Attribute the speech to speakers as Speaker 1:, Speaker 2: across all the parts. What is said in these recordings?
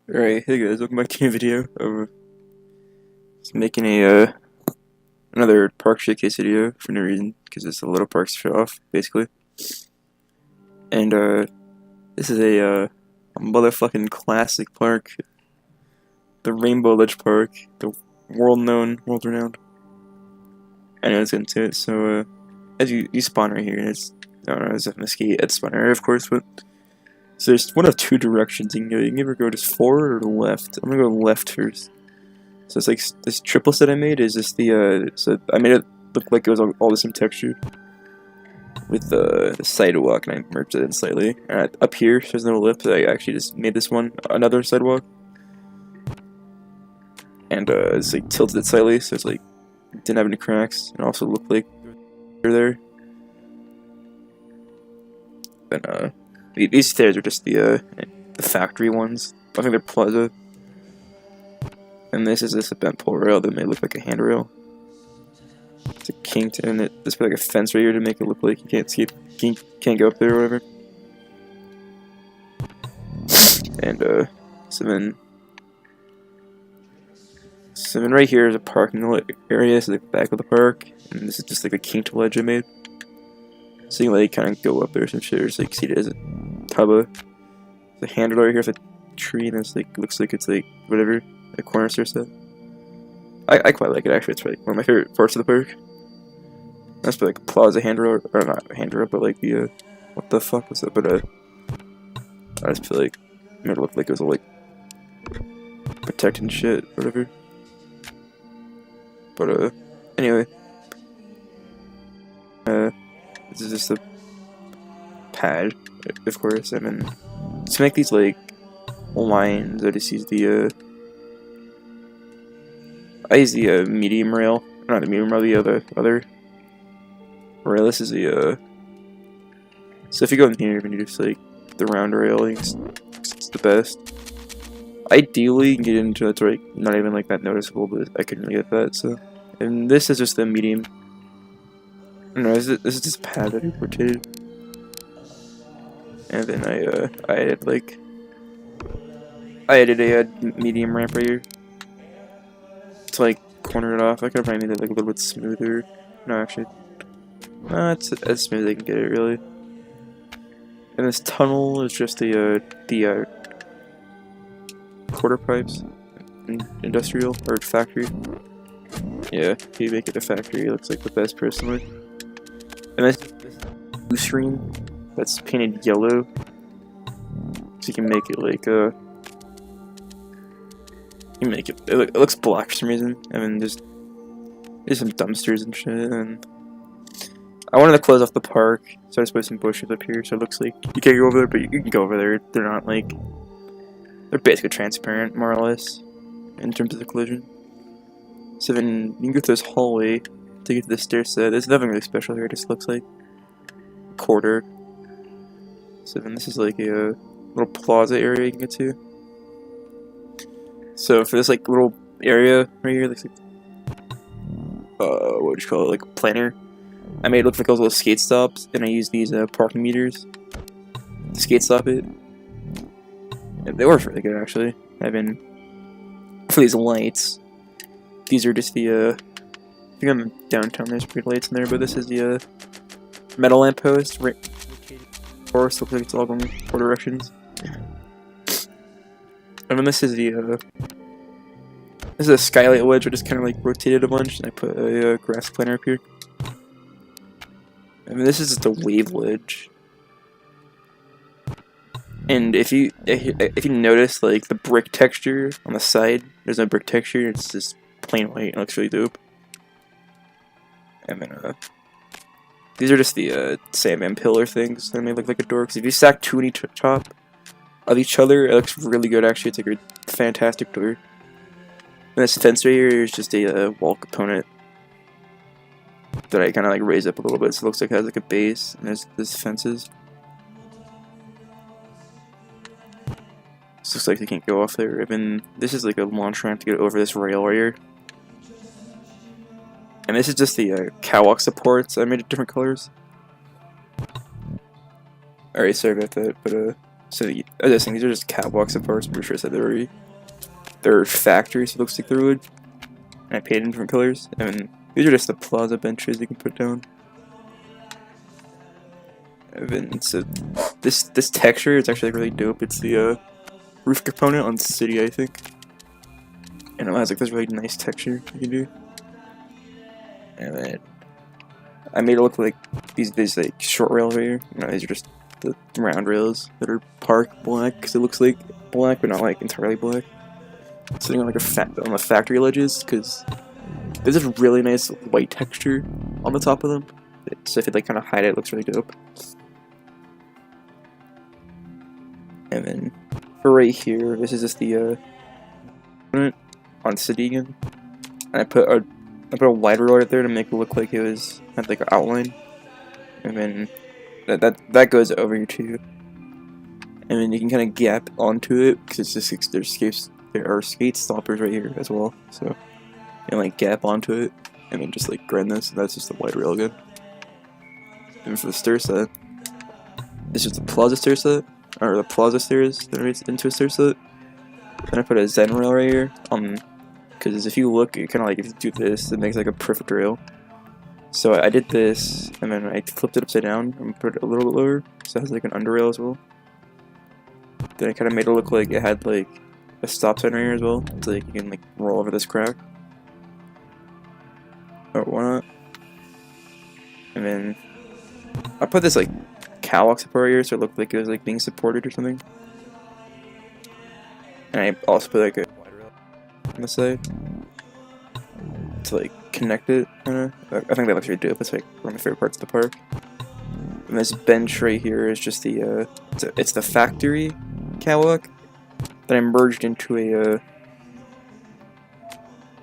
Speaker 1: Alright, hey guys, welcome back to a video of just making another park showcase video for no reason, because it's a little park show off, basically. And this is a motherfucking classic park. The Rainbow Ledge Park, the world-renowned. I know let's get into it. So as you spawn right here, and it's, I don't know, it's a mesquite at spawn area, of course, but so there's one of two directions you can go. You can either go just forward or left. I'm gonna go left first. So it's like this triplet that I made is just the so I made it look like it was all the same texture with the sidewalk, and I merged it in slightly. And up here there's no lip. I actually just made this one another sidewalk, and it's like tilted it slightly, so it's like it didn't have any cracks, and also looked like they're there. Then these stairs are just the factory ones. I think they're plaza. And this is just a bent pole rail that may look like a handrail. It's a kinked, and there's like a fence right here to make it look like you can't see it, can't go up there or whatever. And so then right here is a parking area, so the back of the park, and this is just like a kinked ledge I made. So you can like kind of go up there or some shit, or just like see it as a tub of the handle right here with a tree, and it's like looks like it's like whatever. A corner stair set. I quite like it actually. It's like one of my favorite parts of the park. That's like a plaza handrail, or not a handrail, but like the what the fuck was that? But I just feel like it made it look like it was all like protecting shit, whatever. But anyway, this is just a pad, of course. I mean, to make these like lines, I just use the medium rail. Not the medium rail, the other rail. This is the so if you go in here and you just like the round rail, it's the best. Ideally you can get into it's like not even like that noticeable, but I couldn't really get that, so. And this is just the medium. No, this is just a pad that I rotated. And then I added a medium ramp right here to like corner it off. I could have probably made it like a little bit smoother. No, actually, it's as smooth as I can get it, really. And this tunnel is just the quarter pipes, industrial or factory. Yeah, if you make it a factory, it looks like the best personally. And this blue screen that's painted yellow, so you can make it like you make it. It looks black for some reason. I mean, there's some dumpsters and shit. And I wanted to close off the park, so I just put some bushes up here, so it looks like you can't go over there, but you can go over there. They're not like they're basically transparent, more or less, in terms of the collision. So then you can go through this hallway to get to the stair set. There's nothing really special here. It just looks like a quarter. So then this is like a little plaza area you can get to. So for this like little area right here, looks like what would you call it, like planner. I made it look like those little skate stops, and I used these parking meters to skate stop it. And they work really good actually. I've been for these lights. These are just the I think I'm downtown. There's pretty lights in there, but this is the metal lamppost. Right, forest looks like it's all going four directions. And then this is the this is a skylight wedge. I just kind of like rotated a bunch, and I put a grass planter up here. I mean, this is just a wave ledge. And if you notice, like the brick texture on the side, there's no brick texture. It's just plain white. It looks really dope. And then these are just the sandman pillar things that make look like a door. Because if you stack two on each top of each other, it looks really good actually. It's like a fantastic door. And this fence right here is just a wall component that I kind of like raise up a little bit, so it looks like it has like a base, and there's fences. This looks like they can't go off there. I mean, this is like a launch ramp to get over this rail right here. And this is just the catwalk supports. I made it different colors. Alright, sorry about that, but So as I was saying, these are just catwalks of parts. I'm pretty sure I said they're factories. So it looks like they're wood. And I painted in different colors. And these are just the plaza benches you can put down. And then so this texture is actually really dope. It's the roof component on City, I think. And it has like this really nice texture you can do. And then I made it look like these like short rails right here. These are just the round rails that are park black because it looks like black, but not like entirely black. Sitting on like on the factory ledges because there's this really nice white texture on the top of them. So if you like kind of hide it, it looks really dope. And then for right here, this is just the on City again, and I put a wide rail right there to make it look like it had like an outline, and then that goes over here too, and then you can kind of gap onto it because it's just there are skate stoppers right here as well, so you can like gap onto it and then just like grind this. And that's just the wide rail again. And for the stair set, this is the plaza stair set, or the plaza stairs that are into a stair set. Then I put a Zen rail right here, because if you look, it kind of like, if you do this, it makes like a perfect rail. So I did this, and then I flipped it upside down and put it a little bit lower, so it has like an under rail as well. Then I kind of made it look like it had like a stop sign right here as well, so like you can like roll over this crack. Or why not? And then I put this like catwalk support here, so it looked like it was like being supported or something. And I also put like a wide rail on the side to like connect it, kinda. I think that looks really dope. It's like one of my favorite parts of the park. And this bench right here is just the it's the factory catwalk that I merged into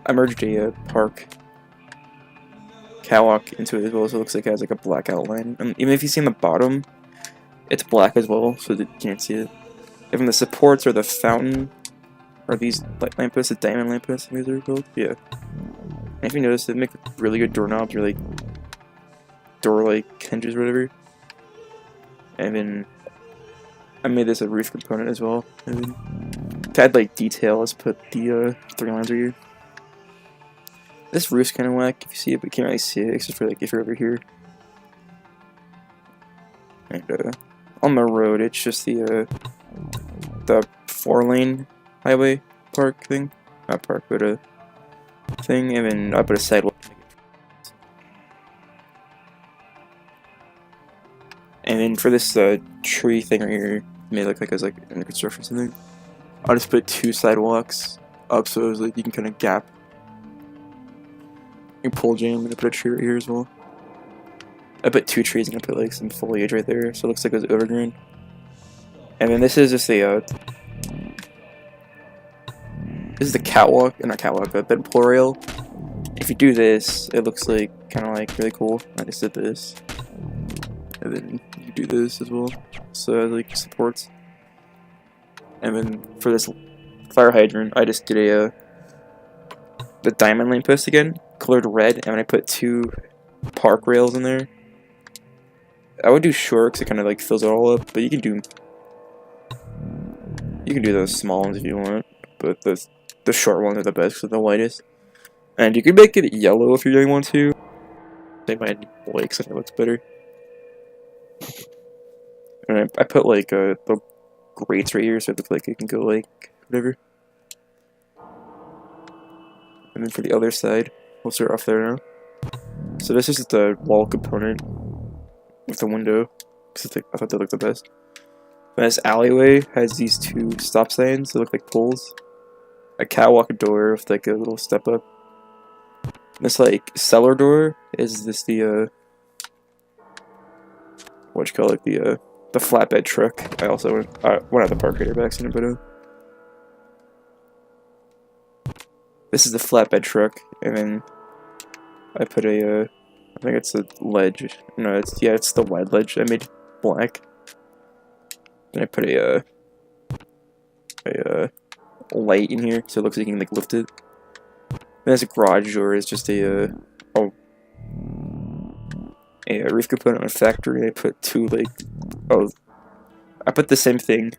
Speaker 1: a park catwalk into it as well, so it looks like it has like a black outline. And even if you see in the bottom, it's black as well, so that you can't see it. Even the supports or the fountain, or these lampposts, the diamond lampposts, I think they're called. Yeah. And if you notice, they make really good doorknobs, or like door-like hinges or whatever. And then I made this a roof component as well. And then to add like detail, let's put the 3 lines right here. This roof's kind of whack if you see it, but you can't really see it except for like if you're over here. And on the road, it's just the 4-lane highway park thing. Not park, but a thing. And then I put a sidewalk. And then for this tree thing right here, made look like it was like under construction or something. I'll just put 2 sidewalks up so it's like you can kind of gap. You pull jam, and I put a tree right here as well. I put 2 trees and I put like some foliage right there, so it looks like it was overgrown. And then this is just the this is the catwalk, not catwalk, but bed pull rail. If you do this, it looks like kind of like really cool. I just did this, and then you do this as well, so it like supports. And then for this fire hydrant, I just did the diamond lamppost again, colored red, and I put 2 park rails in there. I would do short because it kind of like fills it all up, but you can do those small ones if you want, but the short ones are the best because they're the lightest. And you can make it yellow if you really want to. They might white because it looks better. And I put like the grates right here so it looks like it can go like whatever. And then for the other side, we'll start off there now. So this is just the wall component with the window, because I thought they looked the best. And this alleyway has these 2 stop signs that look like poles. A catwalk door with like a little step up. This like cellar door is this the what you call it, the flatbed truck. I also went out the park right by accident, but this is the flatbed truck, and then I put a I think it's a ledge. No, it's the wide ledge I made black. Then I put a light in here so it looks like you can like lift it. And this garage door is just a roof component on a factory. I put 2 like I put the same thing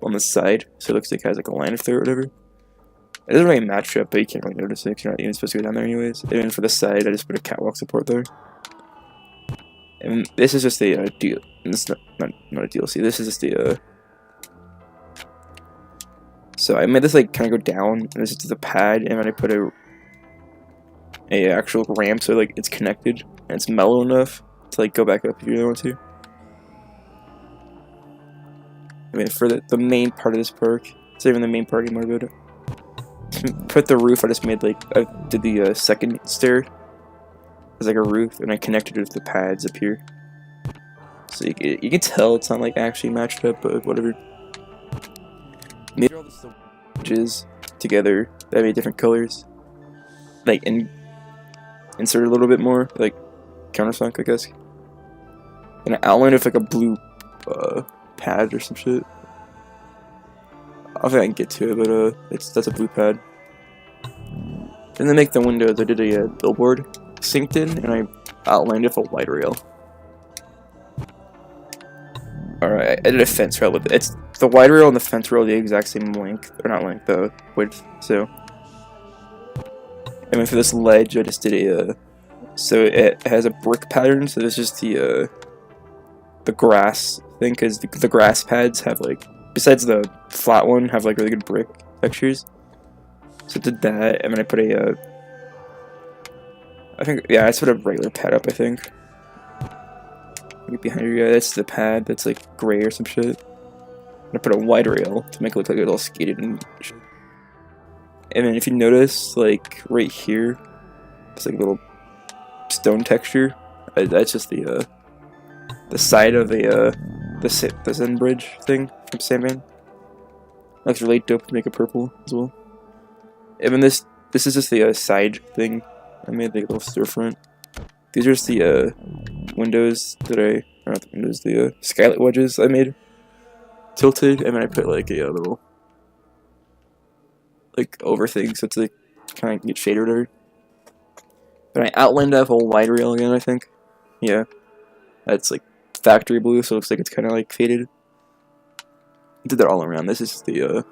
Speaker 1: on the side, so it looks like it has like a line of through or whatever. It doesn't really match up, but you can't really notice it because you're not even supposed to go down there anyways. And then for the side, I just put a catwalk support there. And this is just a deal. It's not a DLC. This is just the So I made this like kind of go down, and this is the pad, and then I put a actual ramp, so like it's connected and it's mellow enough to like go back up if you really want to. I mean, for the main part of this park, it's not even the main part anymore. But to put the roof, I just made like I did the second stair as like a roof, and I connected it with the pads up here. So you can tell it's not like actually matched up, but whatever. Made all the edges together that made different colors, like insert a little bit more, like countersunk, I guess. And I outlined it with like a blue pad or some shit. I don't think I can get to it, but that's a blue pad. And then make the windows, I did a billboard synced in, and I outlined it with a light rail. Alright, I did a fence rail with it. It's the wide rail and the fence rail are the exact same length, or not length, the width. So, and then for this ledge, I just did a so it has a brick pattern. So this is the grass thing, because the grass pads have like, besides the flat one, have like really good brick textures. So I did that, and then I put I think, yeah, I just put a regular pad up, I think. Behind you, yeah, that's the pad that's like gray or some shit. I put a wide rail to make it look like it's all skated and shit. And then if you notice, like right here, it's like a little stone texture. That's just the side of the Zen bridge thing from Sandman. Looks really dope to make it purple as well. And then this is just the side thing. I made like a little storefront. These are just the windows that or not the windows, the skylight wedges I made tilted, and then I put like a little like over thing, so it's like kind of get shaded or whatever. But I outlined that whole wide rail again, I think. Yeah, that's like factory blue, so it looks like it's kind of like faded. I did that all around. This is a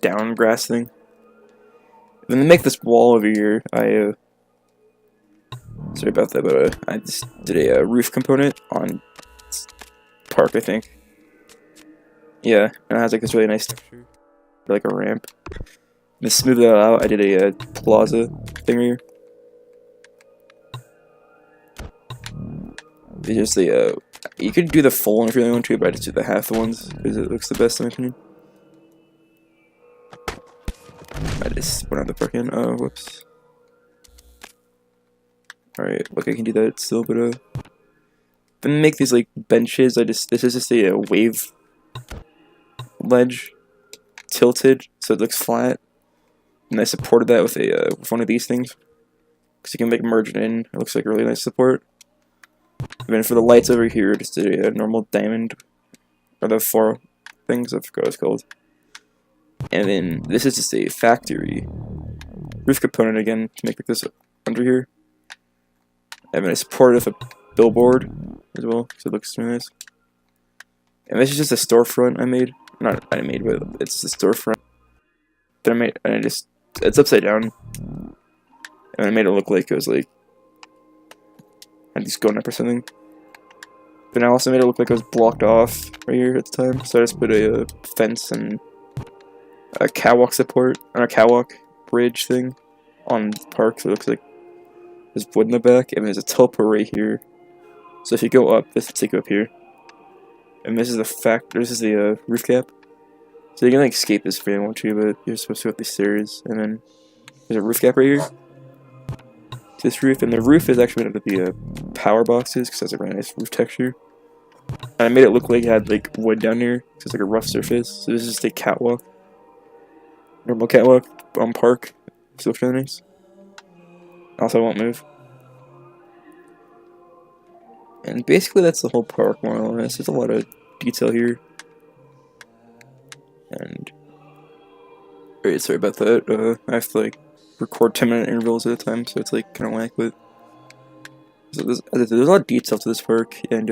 Speaker 1: down grass thing. And then to make this wall over here, sorry about that, but I just did a roof component on park, I think. Yeah, and it has like this really nice texture, like a ramp. And to smooth that out, I did a plaza thing here. It's just you could do the full one if you really want to, but I just do the half ones because it looks the best in my opinion. I just went out the park in. Oh, whoops. Alright, look, I can do that still, but then make these like benches. This is just a wave ledge tilted so it looks flat, and I supported that with one of these things because you can make merge it in. It looks like a really nice support. And then for the lights over here, just did a normal diamond, or the four things, I forgot what it's called. And then this is just a factory roof component again to make like this under here. And then I support it with a billboard as well, so it looks really nice. And this is just a storefront I made. Not I made, but it's a storefront that I made, and it's upside down. And I made it look like it was like just going up or something. Then I also made it look like it was blocked off right here at the time. So I just put a fence and a catwalk support, or a catwalk bridge thing on the park, so it looks like there's wood in the back, and there's a teleport right here. So if you go up, this will take you up here. And this is the roof cap. So you can like escape this if you want to, but you're supposed to go up these stairs, and then there's a roof cap right here. This roof, and the roof is actually made out of the power boxes because it has a really nice roof texture. And I made it look like it had like wood down here because it's like a rough surface. So this is just a catwalk, normal catwalk on park. So it looks really nice. Also, I won't move. And basically, that's the whole park more or less. There's a lot of detail here. And alright, sorry about that. I have to like record 10-minute intervals at a time, so it's like kind of whack, but So there's a lot of detail to this park, and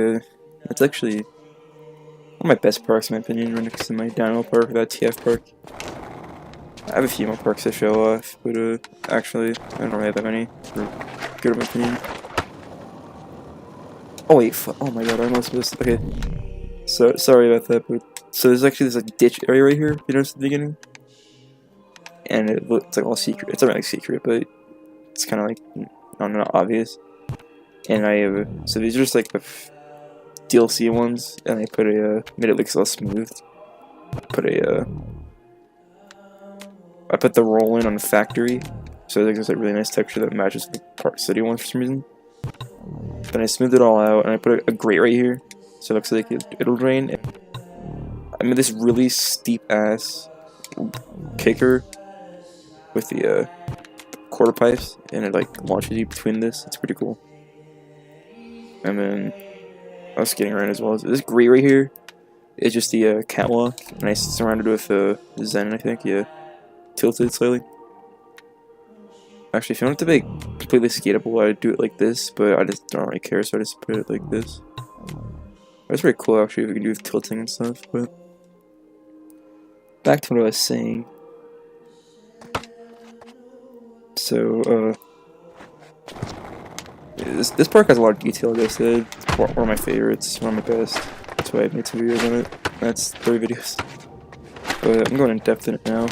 Speaker 1: it's actually one of my best parks in my opinion, right next to my Dynamo Park, that TF park. I have a few more parks to show off, but actually, I don't really have that many, for good in my opinion. Oh wait, oh my god, I'm not supposed to, okay. So, sorry about that, but, so there's actually this like ditch area right here, you notice at the beginning? And it's like all secret, it's not really secret, but it's kind of like, I don't know, not obvious. And I have, so these are just like the DLC ones, and I put a, made it look less smooth. I put the roll in on the factory, so there's a really nice texture that matches the Park City one for some reason. Then I smoothed it all out, and I put a grate right here, so it looks like it'll drain. I made this really steep ass kicker with the quarter pipes, and it like launches you between this. It's pretty cool. And then I was skating around as well. This grate right here is just the catwalk, and I surrounded it with Zen, I think. Yeah, tilted slightly. Actually, if you want it to be completely skatable, I'd do it like this, but I just don't really care, so I just put it like this. That's pretty cool, actually, if you can do with tilting and stuff, but... Back to what I was saying. So, this park has a lot of detail, like I said. It's one of my favorites, one of my best. That's why I've made 2 videos on it. That's 3 videos. But I'm going in depth in it now.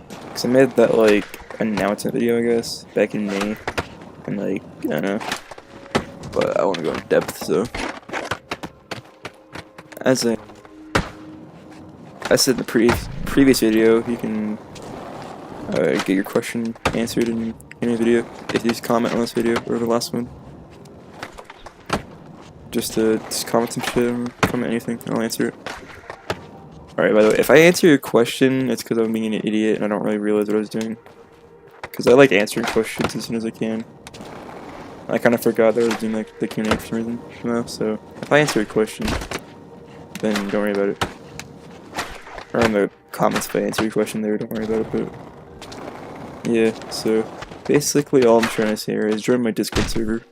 Speaker 1: Because I made that, like, announcement video, I guess, back in May. And, like, I don't know. But I want to go in depth, so. As I said in the previous video, you can get your question answered in any video if you just comment on this video or the last one. Just comment some shit or comment anything, and I'll answer it. Alright, by the way, if I answer your question, it's because I'm being an idiot and I don't really realize what I was doing. Because I like answering questions as soon as I can. I kind of forgot that I was doing like the Q&A for some reason, so if I answer a question, then don't worry about it. Or in the comments if I answer your question there, don't worry about it, but... Yeah, so basically all I'm trying to say here is join my Discord server.